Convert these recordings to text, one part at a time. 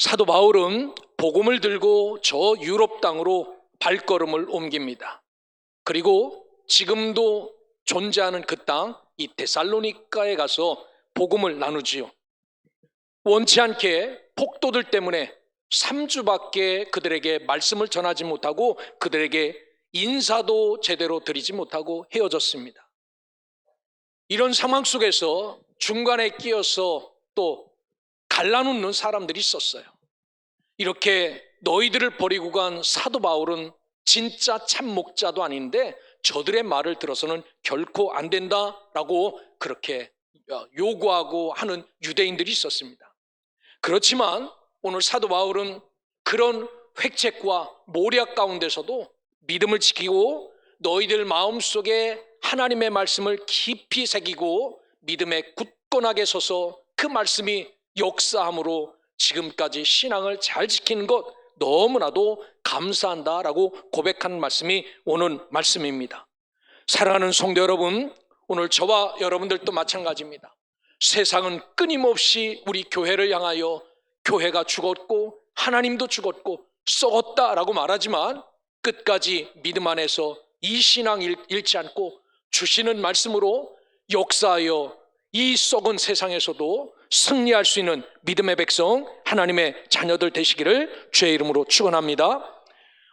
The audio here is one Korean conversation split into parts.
사도 바울은 복음을 들고 저 유럽 땅으로 발걸음을 옮깁니다. 그리고 지금도 존재하는 그 땅, 이 데살로니가에 가서 복음을 나누지요. 원치 않게 폭도들 때문에 3주밖에 그들에게 말씀을 전하지 못하고 그들에게 인사도 제대로 드리지 못하고 헤어졌습니다. 이런 상황 속에서 중간에 끼어서 또 갈라놓는 사람들이 있었어요. 이렇게 너희들을 버리고 간 사도 바울은 진짜 참 목자도 아닌데 저들의 말을 들어서는 결코 안 된다라고 그렇게 요구하고 하는 유대인들이 있었습니다. 그렇지만 오늘 사도 바울은 그런 획책과 모략 가운데서도 믿음을 지키고 너희들 마음속에 하나님의 말씀을 깊이 새기고 믿음에 굳건하게 서서 그 말씀이 역사함으로 지금까지 신앙을 잘 지키는 것 너무나도 감사한다라고 고백하는 말씀이 오는 말씀입니다. 사랑하는 성도 여러분, 오늘 저와 여러분들도 마찬가지입니다. 세상은 끊임없이 우리 교회를 향하여 교회가 죽었고 하나님도 죽었고 썩었다라고 말하지만 끝까지 믿음 안에서 이 신앙 잃지 않고 주시는 말씀으로 역사하여 이 썩은 세상에서도 승리할 수 있는 믿음의 백성, 하나님의 자녀들 되시기를 주의 이름으로 축원합니다.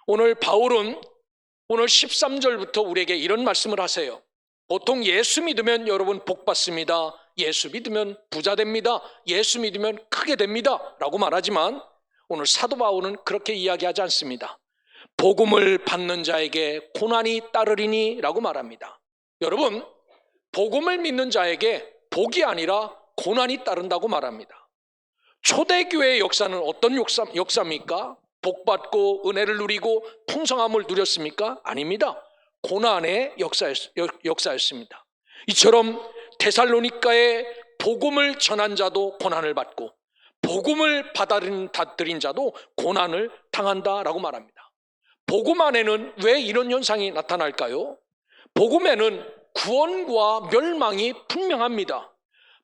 오늘 바울은 오늘 13절부터 우리에게 이런 말씀을 하세요. 보통 예수 믿으면 여러분 복 받습니다. 예수 믿으면 부자 됩니다. 예수 믿으면 크게 됩니다. 라고 말하지만 오늘 사도 바울은 그렇게 이야기하지 않습니다. 복음을 받는 자에게 고난이 따르리니 라고 말합니다. 여러분, 복음을 믿는 자에게 복이 아니라 고난이 따른다고 말합니다. 초대교회의 역사는 어떤 역사입니까? 복받고 은혜를 누리고 풍성함을 누렸습니까? 아닙니다. 고난의 역사였습니다. 이처럼 데살로니가의 복음을 전한 자도 고난을 받고 복음을 받아들인 자도 고난을 당한다라고 말합니다. 복음 안에는 왜 이런 현상이 나타날까요? 복음에는 구원과 멸망이 분명합니다.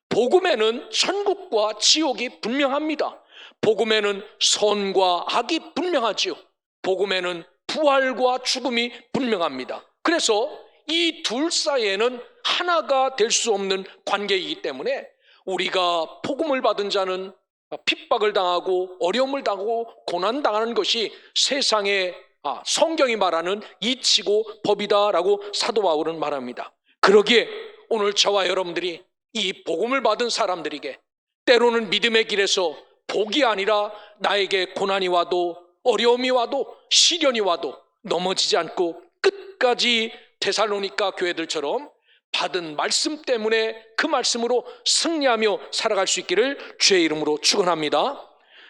복음에는 천국과 지옥이 분명합니다. 복음에는 선과 악이 분명하지요. 복음에는 부활과 죽음이 분명합니다. 그래서 이 둘 사이에는 하나가 될 수 없는 관계이기 때문에 우리가 복음을 받은 자는 핍박을 당하고 어려움을 당하고 고난당하는 것이 세상의 성경이 말하는 이치고 법이다라고 사도 바울은 말합니다. 그러기에 오늘 저와 여러분들이 이 복음을 받은 사람들에게 때로는 믿음의 길에서 복이 아니라 나에게 고난이 와도 어려움이 와도 시련이 와도 넘어지지 않고 끝까지 데살로니가 교회들처럼 받은 말씀 때문에 그 말씀으로 승리하며 살아갈 수 있기를 주의 이름으로 축원합니다.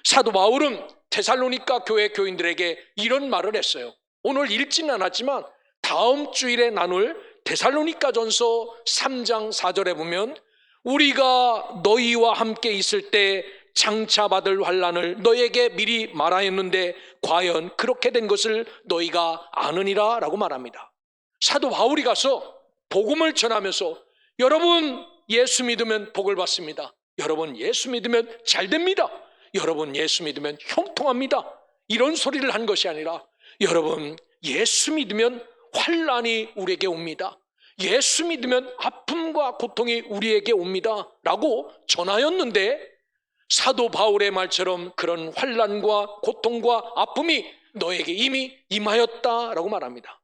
사도 바울은 데살로니가 교회 교인들에게 이런 말을 했어요. 오늘 읽지는 않았지만 다음 주일에 나눌 데살로니가전서 3장 4절에 보면 우리가 너희와 함께 있을 때 장차 받을 환난을 너희에게 미리 말하였는데 과연 그렇게 된 것을 너희가 아느니라 라고 말합니다. 사도 바울이 가서 복음을 전하면서 여러분 예수 믿으면 복을 받습니다. 여러분 예수 믿으면 잘 됩니다. 여러분 예수 믿으면 형통합니다. 이런 소리를 한 것이 아니라 여러분 예수 믿으면 환난이 우리에게 옵니다. 예수 믿으면 아픔과 고통이 우리에게 옵니다 라고 전하였는데 사도 바울의 말처럼 그런 환난과 고통과 아픔이 너에게 이미 임하였다라고 말합니다.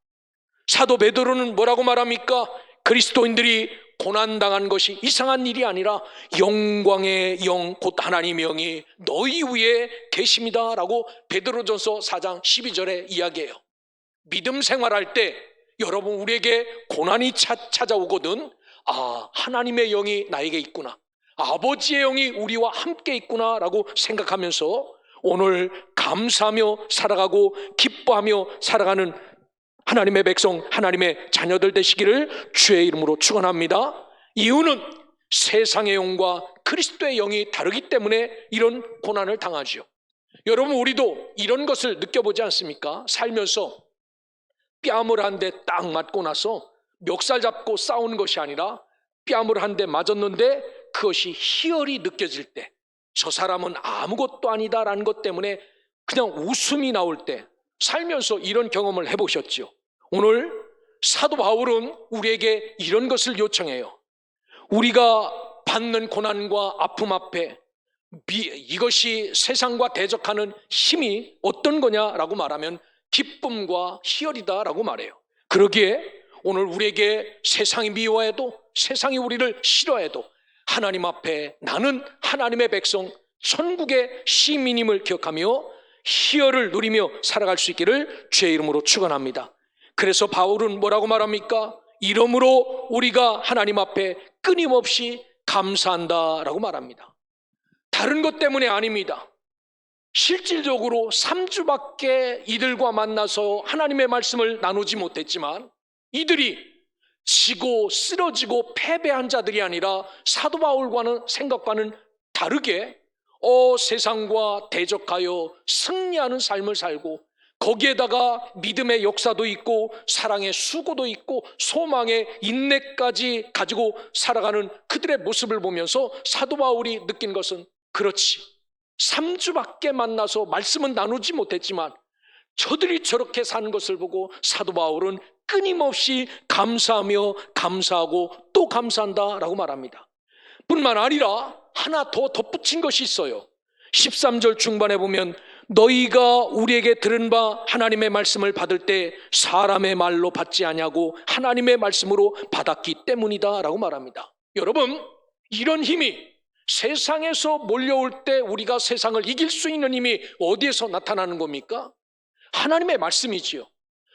사도 베드로는 뭐라고 말합니까? 그리스도인들이 고난당한 것이 이상한 일이 아니라 영광의 영 곧 하나님의 영이 너희 위에 계십니다 라고 베드로전서 4장 12절에 이야기해요. 믿음 생활할 때 여러분 우리에게 고난이 찾아오거든 하나님의 영이 나에게 있구나, 아버지의 영이 우리와 함께 있구나 라고 생각하면서 오늘 감사하며 살아가고 기뻐하며 살아가는 하나님의 백성, 하나님의 자녀들 되시기를 주의 이름으로 축원합니다. 이유는 세상의 영과 그리스도의 영이 다르기 때문에 이런 고난을 당하지요. 여러분 우리도 이런 것을 느껴보지 않습니까? 살면서 뺨을 한 대 딱 맞고 나서 멱살 잡고 싸우는 것이 아니라 뺨을 한 대 맞았는데 그것이 희열이 느껴질 때, 저 사람은 아무것도 아니다라는 것 때문에 그냥 웃음이 나올 때 살면서 이런 경험을 해보셨죠? 오늘 사도 바울은 우리에게 이런 것을 요청해요. 우리가 받는 고난과 아픔 앞에 이것이 세상과 대적하는 힘이 어떤 거냐라고 말하면 기쁨과 희열이다라고 말해요. 그러기에 오늘 우리에게 세상이 미워해도, 세상이 우리를 싫어해도 하나님 앞에 나는 하나님의 백성, 천국의 시민임을 기억하며 희열을 누리며 살아갈 수 있기를 주의 이름으로 축원합니다. 그래서 바울은 뭐라고 말합니까? 이러므로 우리가 하나님 앞에 끊임없이 감사한다라고 말합니다. 다른 것 때문에 아닙니다. 실질적으로 3주밖에 이들과 만나서 하나님의 말씀을 나누지 못했지만 이들이 지고 쓰러지고 패배한 자들이 아니라 사도 바울과는 생각과는 다르게 세상과 대적하여 승리하는 삶을 살고 거기에다가 믿음의 역사도 있고 사랑의 수고도 있고 소망의 인내까지 가지고 살아가는 그들의 모습을 보면서 사도 바울이 느낀 것은 그렇지, 3주밖에 만나서 말씀은 나누지 못했지만 저들이 저렇게 사는 것을 보고 사도 바울은 끊임없이 감사하며 감사하고 또 감사한다라고 말합니다. 뿐만 아니라 하나 더 덧붙인 것이 있어요. 13절 중반에 보면 너희가 우리에게 들은 바 하나님의 말씀을 받을 때 사람의 말로 받지 아니하고 하나님의 말씀으로 받았기 때문이다 라고 말합니다. 여러분, 이런 힘이 세상에서 몰려올 때 우리가 세상을 이길 수 있는 힘이 어디에서 나타나는 겁니까? 하나님의 말씀이지요.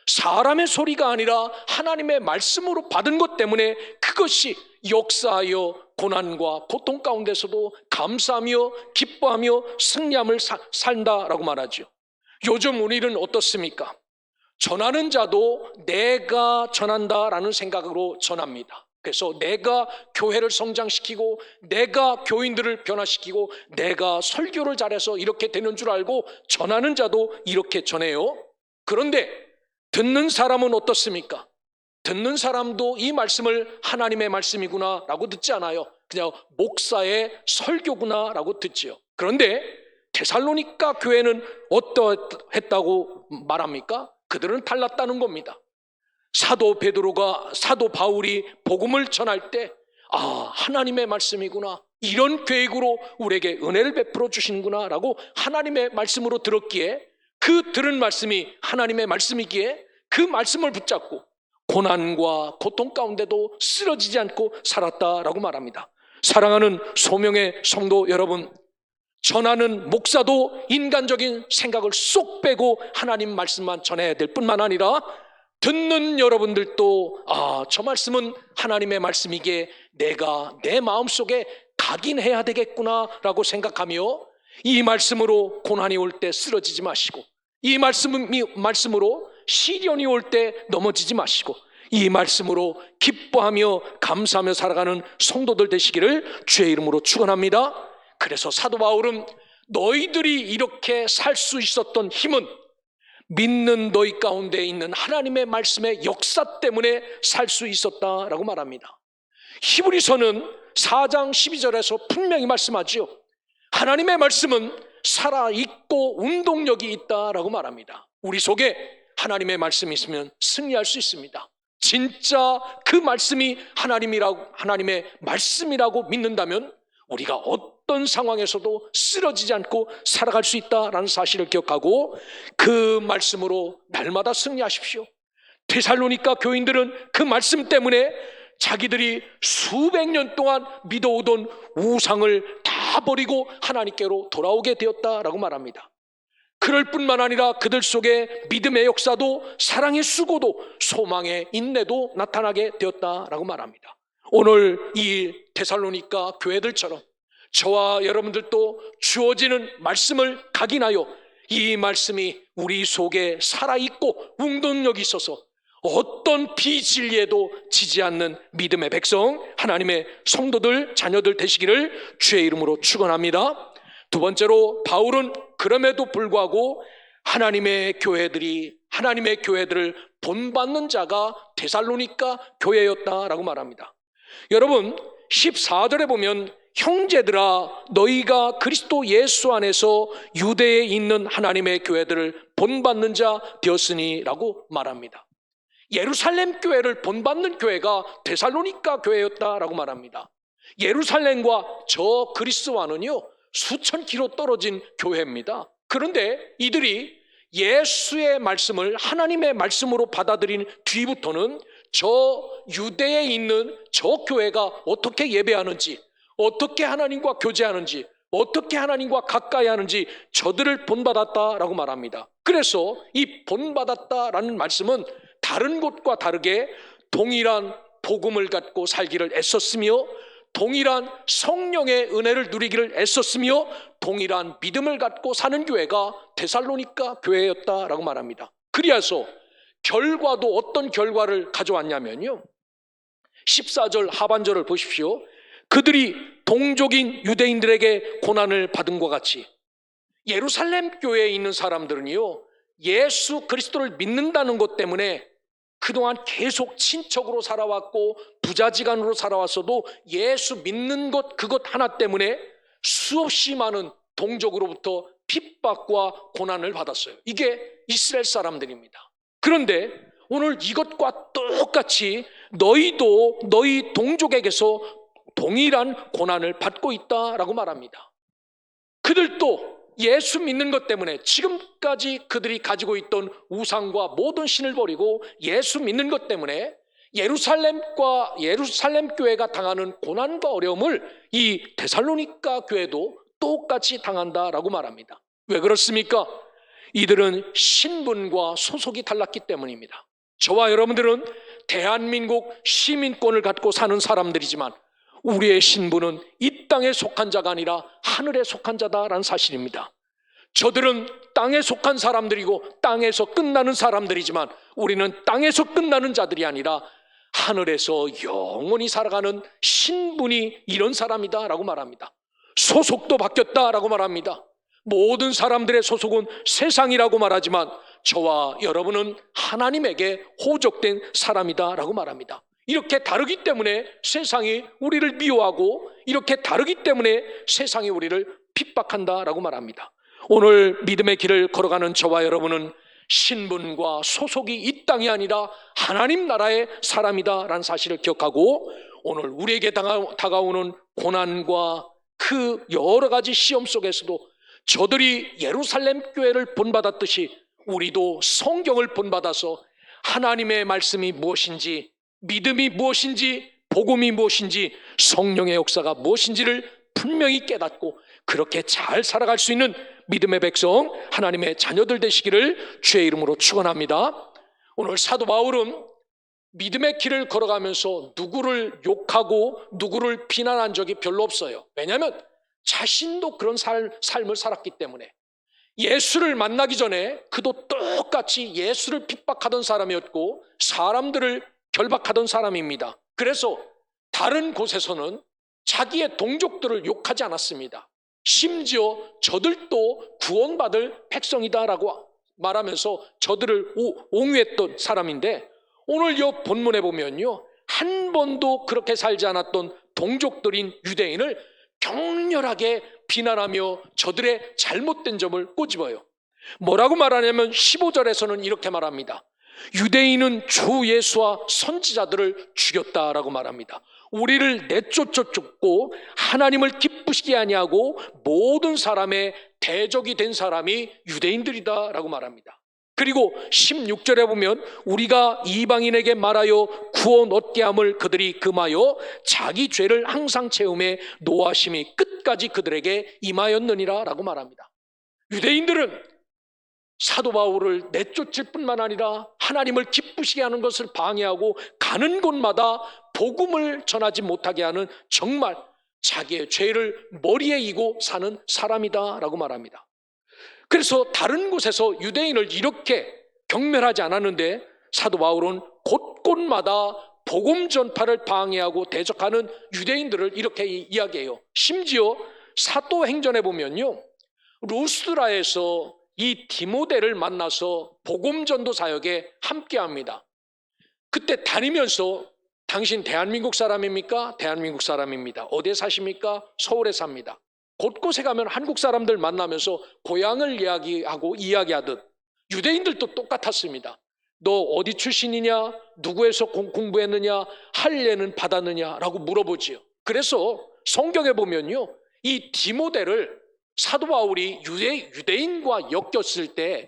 사람의 소리가 아니라 하나님의 말씀으로 받은 것 때문에 그것이 역사하여 고난과 고통 가운데서도 감사하며 기뻐하며 승리함을 산다라고 말하죠. 요즘 우리는 어떻습니까? 전하는 자도 내가 전한다라는 생각으로 전합니다. 그래서 내가 교회를 성장시키고 내가 교인들을 변화시키고 내가 설교를 잘해서 이렇게 되는 줄 알고 전하는 자도 이렇게 전해요. 그런데 듣는 사람은 어떻습니까? 듣는 사람도 이 말씀을 하나님의 말씀이구나 라고 듣지 않아요. 그냥 목사의 설교구나 라고 듣지요. 그런데 데살로니가 교회는 어떠했다고 말합니까? 그들은 달랐다는 겁니다. 사도 바울이 복음을 전할 때 하나님의 말씀이구나, 이런 계획으로 우리에게 은혜를 베풀어 주시는구나 라고 하나님의 말씀으로 들었기에, 그 들은 말씀이 하나님의 말씀이기에 그 말씀을 붙잡고 고난과 고통 가운데도 쓰러지지 않고 살았다라고 말합니다. 사랑하는 소명의 성도 여러분, 전하는 목사도 인간적인 생각을 쏙 빼고 하나님 말씀만 전해야 될 뿐만 아니라 듣는 여러분들도 저 말씀은 하나님의 말씀이기에 내가 내 마음속에 각인해야 되겠구나 라고 생각하며 이 말씀으로 고난이 올 때 쓰러지지 마시고, 이 말씀으로 시련이 올 때 넘어지지 마시고, 이 말씀으로 기뻐하며 감사하며 살아가는 성도들 되시기를 주의 이름으로 축원합니다. 그래서 사도 바울은 너희들이 이렇게 살 수 있었던 힘은 믿는 너희 가운데 있는 하나님의 말씀의 역사 때문에 살 수 있었다라고 말합니다. 히브리서는 4장 12절에서 분명히 말씀하죠. 하나님의 말씀은 살아있고 운동력이 있다라고 말합니다. 우리 속에 하나님의 말씀이 있으면 승리할 수 있습니다. 진짜 그 말씀이 하나님의 말씀이라고 믿는다면 우리가 어떤 상황에서도 쓰러지지 않고 살아갈 수 있다라는 사실을 기억하고 그 말씀으로 날마다 승리하십시오. 데살로니가 교인들은 그 말씀 때문에 자기들이 수백 년 동안 믿어오던 우상을 다 버리고 하나님께로 돌아오게 되었다라고 말합니다. 그럴 뿐만 아니라 그들 속에 믿음의 역사도 사랑의 수고도 소망의 인내도 나타나게 되었다라고 말합니다. 오늘 이 데살로니가 교회들처럼 저와 여러분들도 주어지는 말씀을 각인하여 이 말씀이 우리 속에 살아있고 운동력이 있어서 어떤 비진리에도 지지 않는 믿음의 백성, 하나님의 성도들, 자녀들 되시기를 주의 이름으로 축원합니다. 두 번째로 바울은 그럼에도 불구하고 하나님의 교회들을 본받는 자가 데살로니가 교회였다라고 말합니다. 여러분 14절에 보면 형제들아 너희가 그리스도 예수 안에서 유대에 있는 하나님의 교회들을 본받는 자 되었으니 라고 말합니다. 예루살렘 교회를 본받는 교회가 데살로니가 교회였다라고 말합니다. 예루살렘과 저 그리스와는요 수천 킬로 떨어진 교회입니다. 그런데 이들이 예수의 말씀을 하나님의 말씀으로 받아들인 뒤부터는 저 유대에 있는 저 교회가 어떻게 예배하는지, 어떻게 하나님과 교제하는지, 어떻게 하나님과 가까이 하는지 저들을 본받았다라고 말합니다. 그래서 이 본받았다라는 말씀은 다른 곳과 다르게 동일한 복음을 갖고 살기를 애썼으며, 동일한 성령의 은혜를 누리기를 애썼으며, 동일한 믿음을 갖고 사는 교회가 데살로니가 교회였다라고 말합니다. 그리하여 결과도 어떤 결과를 가져왔냐면요, 14절 하반절을 보십시오. 그들이 동족인 유대인들에게 고난을 받은 것 같이 예루살렘 교회에 있는 사람들은요 예수 그리스도를 믿는다는 것 때문에 그동안 계속 친척으로 살아왔고 부자지간으로 살아왔어도 예수 믿는 것 그것 하나 때문에 수없이 많은 동족으로부터 핍박과 고난을 받았어요. 이게 이스라엘 사람들입니다. 그런데 오늘 이것과 똑같이 너희도 너희 동족에게서 동일한 고난을 받고 있다라고 말합니다. 그들도 예수 믿는 것 때문에 지금까지 그들이 가지고 있던 우상과 모든 신을 버리고 예수 믿는 것 때문에 예루살렘 교회가 당하는 고난과 어려움을 이 데살로니가 교회도 똑같이 당한다라고 말합니다. 왜 그렇습니까? 이들은 신분과 소속이 달랐기 때문입니다. 저와 여러분들은 대한민국 시민권을 갖고 사는 사람들이지만 우리의 신분은 이 땅에 속한 자가 아니라 하늘에 속한 자다라는 사실입니다. 저들은 땅에 속한 사람들이고 땅에서 끝나는 사람들이지만 우리는 땅에서 끝나는 자들이 아니라 하늘에서 영원히 살아가는 신분이 이런 사람이다라고 말합니다. 소속도 바뀌었다라고 말합니다. 모든 사람들의 소속은 세상이라고 말하지만 저와 여러분은 하나님에게 호적된 사람이다라고 말합니다. 이렇게 다르기 때문에 세상이 우리를 미워하고 이렇게 다르기 때문에 세상이 우리를 핍박한다라고 말합니다. 오늘 믿음의 길을 걸어가는 저와 여러분은 신분과 소속이 이 땅이 아니라 하나님 나라의 사람이다라는 사실을 기억하고 오늘 우리에게 다가오는 고난과 그 여러 가지 시험 속에서도 저들이 예루살렘 교회를 본받았듯이 우리도 성경을 본받아서 하나님의 말씀이 무엇인지, 믿음이 무엇인지, 복음이 무엇인지, 성령의 역사가 무엇인지를 분명히 깨닫고 그렇게 잘 살아갈 수 있는 믿음의 백성, 하나님의 자녀들 되시기를 주의 이름으로 축원합니다. 오늘 사도 바울은 믿음의 길을 걸어가면서 누구를 욕하고 누구를 비난한 적이 별로 없어요. 왜냐하면 자신도 그런 삶을 살았기 때문에. 예수를 만나기 전에 그도 똑같이 예수를 핍박하던 사람이었고 사람들을 결박하던 사람입니다. 그래서 다른 곳에서는 자기의 동족들을 욕하지 않았습니다. 심지어 저들도 구원받을 백성이다라고 말하면서 저들을 옹유했던 사람인데 오늘 이 본문에 보면요, 한 번도 그렇게 살지 않았던 동족들인 유대인을 격렬하게 비난하며 저들의 잘못된 점을 꼬집어요. 뭐라고 말하냐면 15절에서는 이렇게 말합니다. 유대인은 주 예수와 선지자들을 죽였다라고 말합니다. 우리를 내쫓아 죽고 하나님을 기쁘시게 아니하고 모든 사람의 대적이 된 사람이 유대인들이다라고 말합니다. 그리고 16절에 보면 우리가 이방인에게 말하여 구원 얻게 함을 그들이 금하여 자기 죄를 항상 채움에 노하심이 끝까지 그들에게 임하였느니라 라고 말합니다. 유대인들은 사도 바울을 내쫓을 뿐만 아니라 하나님을 기쁘시게 하는 것을 방해하고 가는 곳마다 복음을 전하지 못하게 하는 정말 자기의 죄를 머리에 이고 사는 사람이다 라고 말합니다. 그래서 다른 곳에서 유대인을 이렇게 경멸하지 않았는데 사도 바울은 곳곳마다 복음 전파를 방해하고 대적하는 유대인들을 이렇게 이야기해요. 심지어 사도행전에 보면요, 루스드라에서 이 디모데를 만나서 복음 전도 사역에 함께합니다. 그때 다니면서 당신 대한민국 사람입니까? 대한민국 사람입니다. 어디에 사십니까? 서울에 삽니다. 곳곳에 가면 한국 사람들 만나면서 고향을 이야기하듯 유대인들도 똑같았습니다. 너 어디 출신이냐? 누구에서 공부했느냐? 할례는 받았느냐? 라고 물어보지요. 그래서 성경에 보면요, 이 디모데를 사도 바울이 유대인과 엮였을 때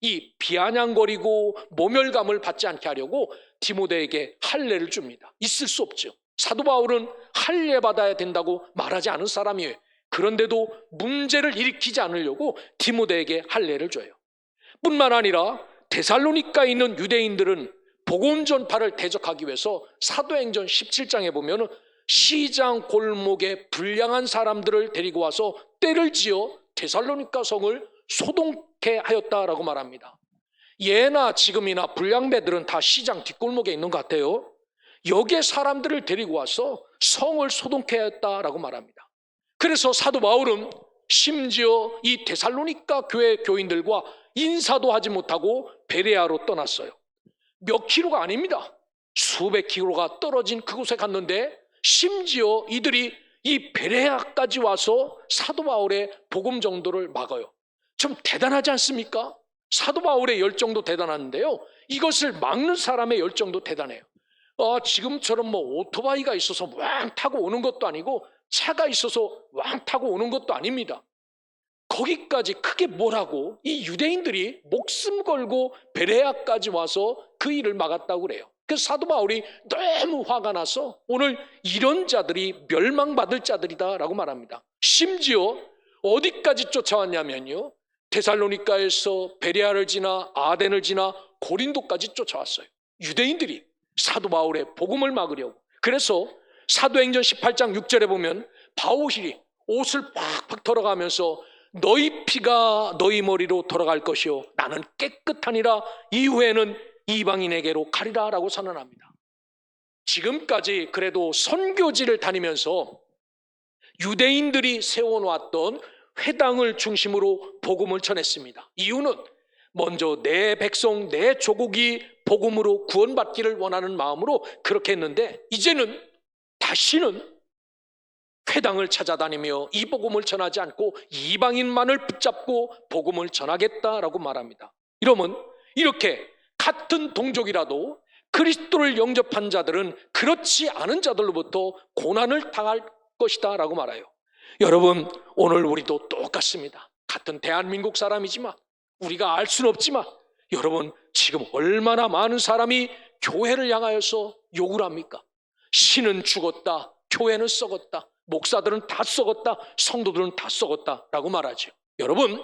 이 비아냥거리고 모멸감을 받지 않게 하려고 디모데에게 할례를 줍니다. 있을 수 없죠. 사도 바울은 할례 받아야 된다고 말하지 않은 사람이에요. 그런데도 문제를 일으키지 않으려고 디모데에게 할례를 줘요. 뿐만 아니라 데살로니가에 있는 유대인들은 복음 전파를 대적하기 위해서 사도행전 17장에 보면 시장 골목에 불량한 사람들을 데리고 와서 떼를 지어 데살로니가 성을 소동케 하였다라고 말합니다. 예나 지금이나 불량배들은 다 시장 뒷골목에 있는 것 같아요. 여기에 사람들을 데리고 와서 성을 소동케 하였다라고 말합니다. 그래서 사도 바울은 심지어 이 데살로니가 교회 교인들과 인사도 하지 못하고 베레아로 떠났어요. 몇 킬로가 아닙니다. 수백 킬로가 떨어진 그곳에 갔는데 심지어 이들이 이 베레아까지 와서 사도 바울의 복음 정도를 막아요. 좀 대단하지 않습니까? 사도 바울의 열정도 대단한데요, 이것을 막는 사람의 열정도 대단해요. 지금처럼 오토바이가 있어서 왕 타고 오는 것도 아니고 차가 있어서 왕 타고 오는 것도 아닙니다. 거기까지 크게 뭐라고 이 유대인들이 목숨 걸고 베레아까지 와서 그 일을 막았다고 그래요. 그래서 사도 바울이 너무 화가 나서 오늘 이런 자들이 멸망받을 자들이다라고 말합니다. 심지어 어디까지 쫓아왔냐면요, 데살로니가에서 베레아를 지나 아덴을 지나 고린도까지 쫓아왔어요. 유대인들이 사도 바울의 복음을 막으려고. 그래서 사도행전 18장 6절에 보면 바울이 옷을 팍팍 털어가면서 너희 피가 너희 머리로 돌아갈 것이요 나는 깨끗하니라 이후에는 이방인에게로 가리라 라고 선언합니다. 지금까지 그래도 선교지를 다니면서 유대인들이 세워놓았던 회당을 중심으로 복음을 전했습니다. 이유는 먼저 내 백성 내 조국이 복음으로 구원받기를 원하는 마음으로 그렇게 했는데, 이제는 다시는 회당을 찾아다니며 이 복음을 전하지 않고 이방인만을 붙잡고 복음을 전하겠다라고 말합니다. 이러면 이렇게 같은 동족이라도 그리스도를 영접한 자들은 그렇지 않은 자들로부터 고난을 당할 것이다 라고 말해요. 여러분, 오늘 우리도 똑같습니다. 같은 대한민국 사람이지만 우리가 알 수는 없지만 여러분, 지금 얼마나 많은 사람이 교회를 향하여서 욕을 합니까? 신은 죽었다, 교회는 썩었다, 목사들은 다 썩었다, 성도들은 다 썩었다 라고 말하죠. 여러분,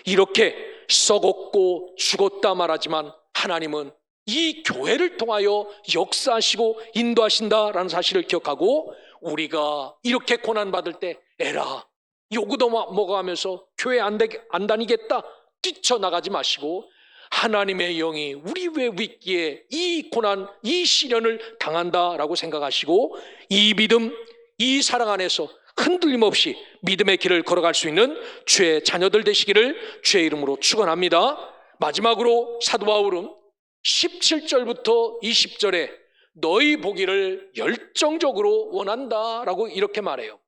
이렇게 썩었고 죽었다 말하지만 하나님은 이 교회를 통하여 역사하시고 인도하신다라는 사실을 기억하고, 우리가 이렇게 고난받을 때 에라 요구도 먹어가면서 교회 안 다니겠다 뛰쳐나가지 마시고, 하나님의 영이 우리 왜 위기에 이 고난 이 시련을 당한다라고 생각하시고 이 믿음 이 사랑 안에서 흔들림 없이 믿음의 길을 걸어갈 수 있는 주의 자녀들 되시기를 주의 이름으로 축원합니다. 마지막으로 사도 바울은 17절부터 20절에 너희 보기를 열정적으로 원한다라고 이렇게 말해요.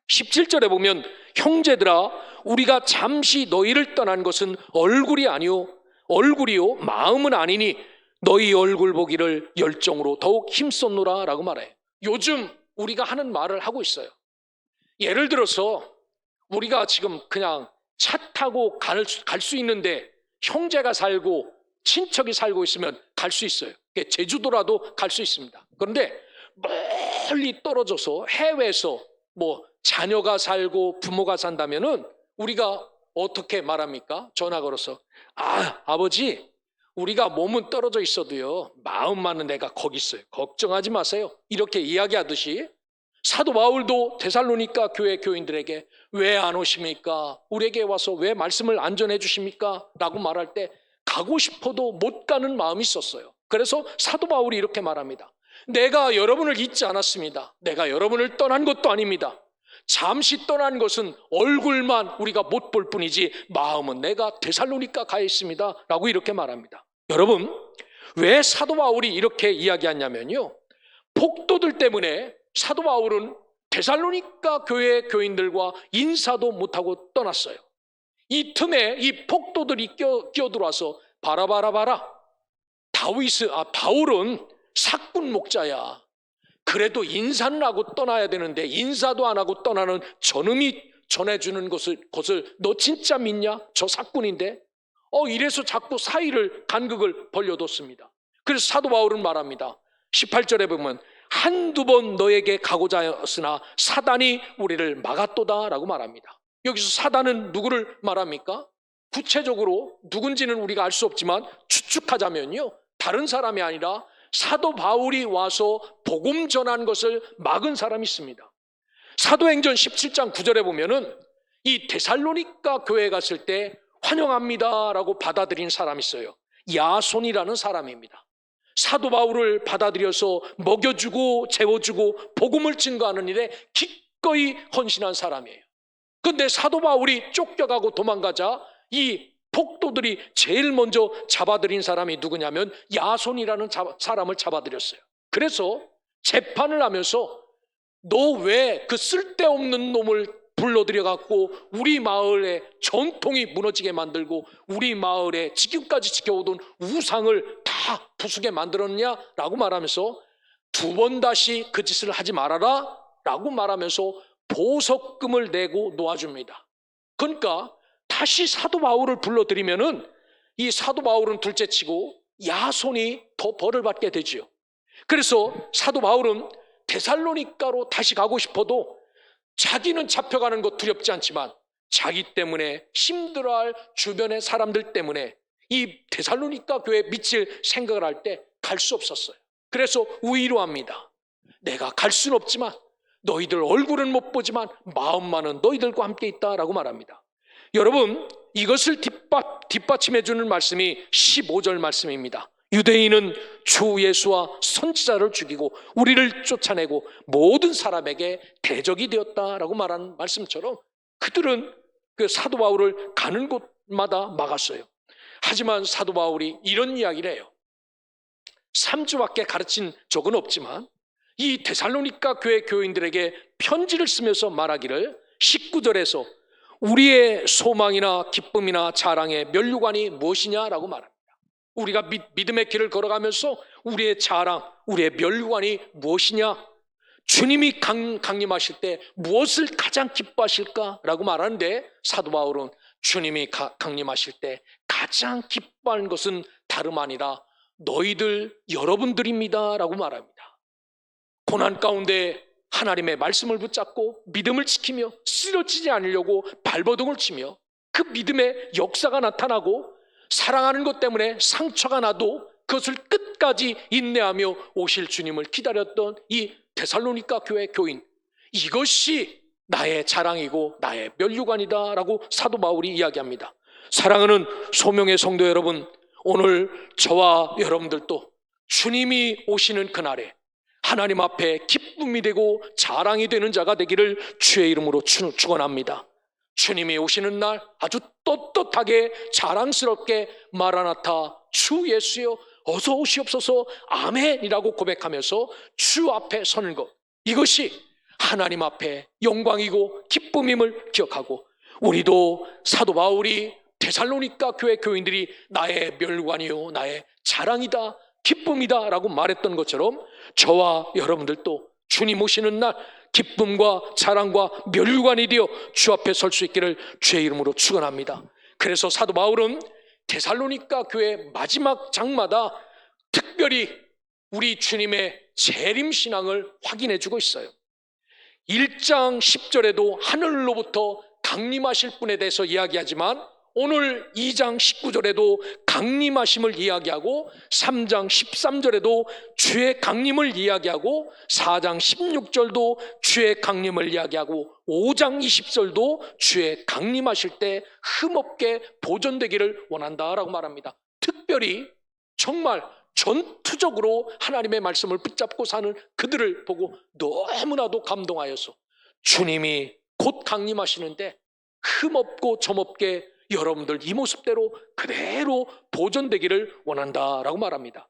17절에 보면 형제들아 우리가 잠시 너희를 떠난 것은 얼굴이요 마음은 아니니 너희 얼굴 보기를 열정으로 더욱 힘썼노라 라고 말해요. 요즘 우리가 하는 말을 하고 있어요. 예를 들어서 우리가 지금 그냥 차 타고 갈 수 있는데 형제가 살고 친척이 살고 있으면 갈 수 있어요. 제주도라도 갈 수 있습니다. 그런데 멀리 떨어져서 해외에서 자녀가 살고 부모가 산다면은 우리가 어떻게 말합니까? 전화 걸어서 아버지 우리가 몸은 떨어져 있어도요 마음만은 내가 거기 있어요. 걱정하지 마세요. 이렇게 이야기하듯이 사도 바울도 데살로니가 교회 교인들에게 왜 안 오십니까? 우리에게 와서 왜 말씀을 안 전해 주십니까? 라고 말할 때 가고 싶어도 못 가는 마음이 있었어요. 그래서 사도 바울이 이렇게 말합니다. 내가 여러분을 잊지 않았습니다. 내가 여러분을 떠난 것도 아닙니다. 잠시 떠난 것은 얼굴만 우리가 못 볼 뿐이지 마음은 내가 데살로니가 가 있습니다 라고 이렇게 말합니다. 여러분, 왜 사도 바울이 이렇게 이야기하냐면요, 폭도들 때문에 사도 바울은 데살로니가 교회 교인들과 인사도 못하고 떠났어요. 이 틈에 이 폭도들이 끼어들어와서 봐라 바울은 사꾼 목자야. 그래도 인사는 하고 떠나야 되는데 인사도 안 하고 떠나는 저놈이 전해주는 것을 너 진짜 믿냐? 저 사꾼인데. 이래서 자꾸 사이를 간극을 벌려뒀습니다. 그래서 사도 바울은 말합니다. 18절에 보면 한두 번 너에게 가고자 하였으나 사단이 우리를 막았도다 라고 말합니다. 여기서 사단은 누구를 말합니까? 구체적으로 누군지는 우리가 알 수 없지만 추측하자면요, 다른 사람이 아니라 사도 바울이 와서 복음 전한 것을 막은 사람이 있습니다. 사도행전 17장 9절에 보면은 이 데살로니가 교회에 갔을 때 환영합니다라고 받아들인 사람이 있어요. 야손이라는 사람입니다. 사도 바울을 받아들여서 먹여주고 재워주고 복음을 증거하는 일에 기꺼이 헌신한 사람이에요. 그런데 사도 바울이 쫓겨가고 도망가자 이 폭도들이 제일 먼저 잡아들인 사람이 누구냐면 야손이라는 사람을 잡아들였어요. 그래서 재판을 하면서 너 왜 그 쓸데없는 놈을 불러들여갖고 우리 마을의 전통이 무너지게 만들고 우리 마을에 지금까지 지켜오던 우상을 다 부수게 만들었냐라고 말하면서 두 번 다시 그 짓을 하지 말아라 라고 말하면서 보석금을 내고 놓아줍니다. 그러니까 다시 사도 바울을 불러들이면은 이 사도 바울은 둘째치고 야손이 더 벌을 받게 되지요. 그래서 사도 바울은 데살로니가로 다시 가고 싶어도 자기는 잡혀가는 것 두렵지 않지만 자기 때문에 힘들어할 주변의 사람들 때문에 이 데살로니가 교회에 미칠 생각을 할 때 갈 수 없었어요. 그래서 위로합니다. 내가 갈 수는 없지만 너희들 얼굴은 못 보지만 마음만은 너희들과 함께 있다라고 말합니다. 여러분, 이것을 뒷받침해 주는 말씀이 15절 말씀입니다. 유대인은 주 예수와 선지자를 죽이고 우리를 쫓아내고 모든 사람에게 대적이 되었다라고 말하는 말씀처럼 그들은 그 사도 바울을 가는 곳마다 막았어요. 하지만 사도 바울이 이런 이야기를 해요. 3주밖에 가르친 적은 없지만 이 데살로니가 교회 교인들에게 편지를 쓰면서 말하기를 19절에서 우리의 소망이나 기쁨이나 자랑의 면류관이 무엇이냐라고 말합니다. 우리가 믿음의 길을 걸어가면서 우리의 자랑, 우리의 면류관이 무엇이냐? 주님이 강림하실 때 무엇을 가장 기뻐하실까라고 말하는데 사도 바울은 주님이 강림하실 때 가장 기뻐하는 것은 다름 아니라 너희들 여러분들입니다라고 말합니다. 고난 가운데 하나님의 말씀을 붙잡고 믿음을 지키며 쓰러지지 않으려고 발버둥을 치며 그 믿음의 역사가 나타나고 사랑하는 것 때문에 상처가 나도 그것을 끝까지 인내하며 오실 주님을 기다렸던 이 데살로니가 교회 교인, 이것이 나의 자랑이고 나의 면류관이다라고 사도 바울이 이야기합니다. 사랑하는 소명의 성도 여러분, 오늘 저와 여러분들도 주님이 오시는 그날에 하나님 앞에 기쁨이 되고 자랑이 되는 자가 되기를 주의 이름으로 축원합니다. 주님이 오시는 날 아주 떳떳하게 자랑스럽게 마라나타 주 예수여 어서 오시옵소서 아멘이라고 고백하면서 주 앞에 서는 것, 이것이 하나님 앞에 영광이고 기쁨임을 기억하고 우리도 사도 바울이 데살로니가 교회 교인들이 나의 멸관이요 나의 자랑이다 기쁨이다 라고 말했던 것처럼 저와 여러분들도 주님 오시는 날 기쁨과 자랑과 면류관이 되어 주 앞에 설 수 있기를 주의 이름으로 축원합니다. 그래서 사도 바울은 데살로니가 교회 마지막 장마다 특별히 우리 주님의 재림신앙을 확인해 주고 있어요. 1장 10절에도 하늘로부터 강림하실 분에 대해서 이야기하지만 오늘 2장 19절에도 강림하심을 이야기하고 3장 13절에도 주의 강림을 이야기하고 4장 16절도 주의 강림을 이야기하고 5장 20절도 주의 강림하실 때 흠없게 보존되기를 원한다라고 말합니다. 특별히 정말 전투적으로 하나님의 말씀을 붙잡고 사는 그들을 보고 너무나도 감동하여서 주님이 곧 강림하시는데 흠없고 점없게 여러분들 이 모습대로 그대로 보존되기를 원한다라고 말합니다.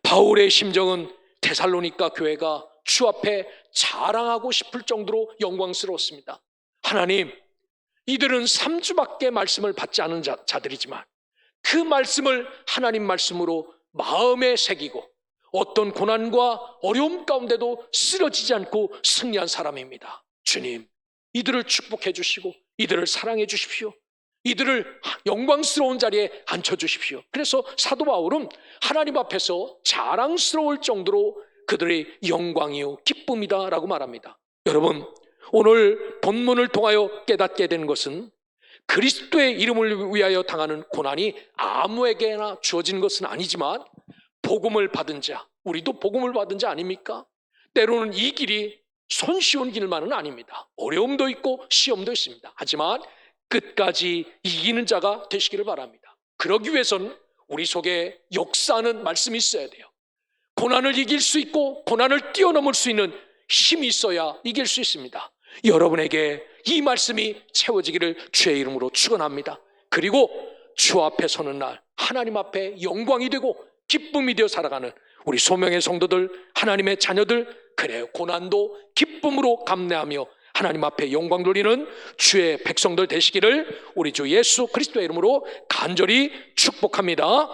바울의 심정은 데살로니가 교회가 주 앞에 자랑하고 싶을 정도로 영광스러웠습니다. 하나님, 이들은 3주밖에 말씀을 받지 않은 자들이지만 그 말씀을 하나님 말씀으로 마음에 새기고 어떤 고난과 어려움 가운데도 쓰러지지 않고 승리한 사람입니다. 주님, 이들을 축복해 주시고 이들을 사랑해 주십시오. 이들을 영광스러운 자리에 앉혀주십시오. 그래서 사도 바울은 하나님 앞에서 자랑스러울 정도로 그들의 영광이요 기쁨이다 라고 말합니다. 여러분, 오늘 본문을 통하여 깨닫게 되는 것은 그리스도의 이름을 위하여 당하는 고난이 아무에게나 주어진 것은 아니지만 복음을 받은 자, 우리도 복음을 받은 자 아닙니까? 때로는 이 길이 손쉬운 길만은 아닙니다. 어려움도 있고 시험도 있습니다. 하지만 끝까지 이기는 자가 되시기를 바랍니다. 그러기 위해서는 우리 속에 역사하는 말씀이 있어야 돼요. 고난을 이길 수 있고 고난을 뛰어넘을 수 있는 힘이 있어야 이길 수 있습니다. 여러분에게 이 말씀이 채워지기를 주의 이름으로 축원합니다. 그리고 주 앞에 서는 날 하나님 앞에 영광이 되고 기쁨이 되어 살아가는 우리 소명의 성도들, 하나님의 자녀들, 그래요, 고난도 기쁨으로 감내하며 하나님 앞에 영광 돌리는 주의 백성들 되시기를 우리 주 예수 그리스도의 이름으로 간절히 축복합니다.